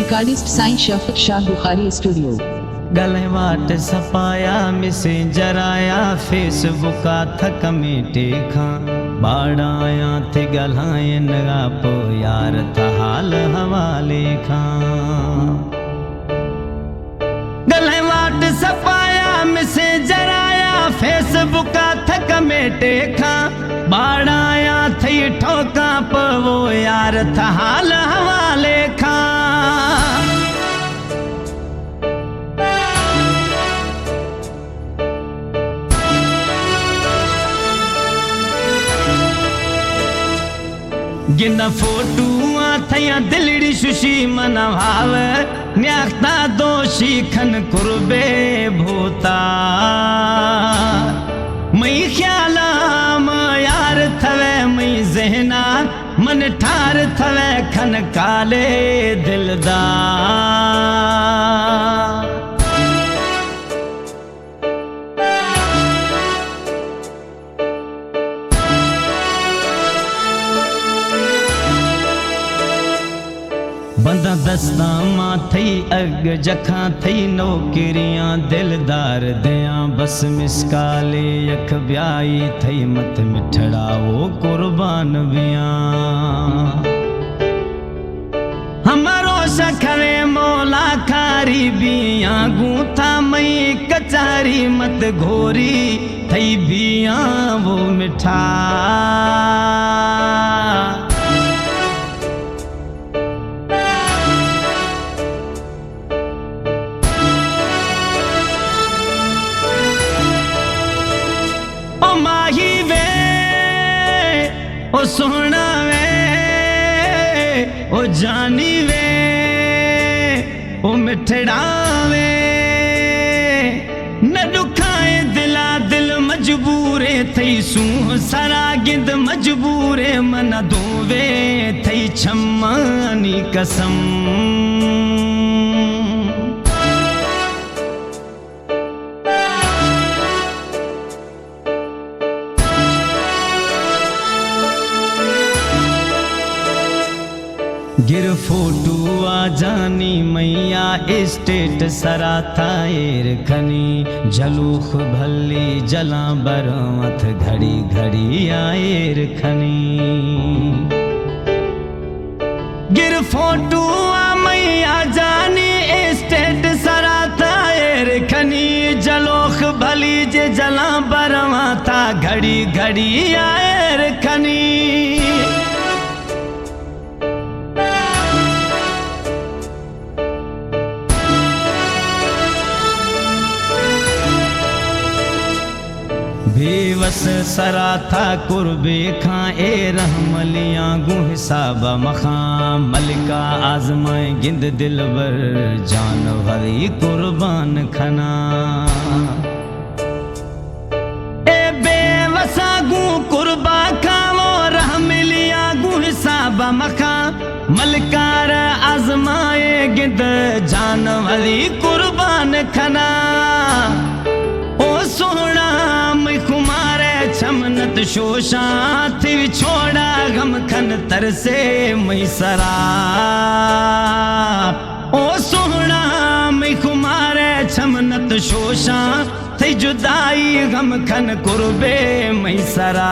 Recordist Sai Shafaq Shah Bukhari studio. गले वाट सपाया messenger आया फेसबुका थक मेटे खां बाड़ाया थे गलाए नगा पो यार था हाल हवाले खां। गले वाट सपाया मैसेंजर आया फेसबुका थक मेटे खां बाड़ाया थे ठोका पो वो यार था हाल हवाले खां। गिन फोटुआ थया दिलड़ी सुशी मनभाव न्याख्ता दोषी खन कुर्बे भूता मई ख्यालाम यार थवे मई जहना मन ठार थवे खन काले दिलदार। बंदा दस्ता मां थई अग जखा थई नौकरियां दिलदार दिया बस मिसकाले अख ब्याई थई मत मिठड़ा वो कुर्बान बिया। हमारो सखरे मौला खारी बिया गूथा मई कचारी मत घोरी थई बिया वो मिठा। ओ सोना वे ओ जानी वे ओ मिठड़ा वे न दुखाए दिला दिल मजबूरे थई सू सारा गिंद मजबूरे मन दोवे थई छम्मानी कसम। गिर फोटू आ जानी मैया स्टेट सरा थाएर खनी झलूख भल्ली जला बरमथ घड़ी घड़ी आएर खनी। गिर फोटू आ मैया जानी स्टेट सरा थाएर खनी जलोख भली जे जला बरवा था घड़ी घड़ी आएर खनी। बेवस सरा था कुर्बे खां ए रहमलियां गु हिसाब मखां मलिका आजमाए गिंद दिलबर जान भरी कुर्बान खना। ए बेवसा गु कुर्बा खां वो रहमलियां गु हिसाब मखां मलिकार आजमाए गिंद जान भरी कुर्बान खना। ओ सोना खुमारे छमनत शोशा थी छोड़ा गम खन तरसे मई सरा। ओ सोना मई खुमारे छमनत शोशा थी जुदाई गम खन कुर्बे मई सरा।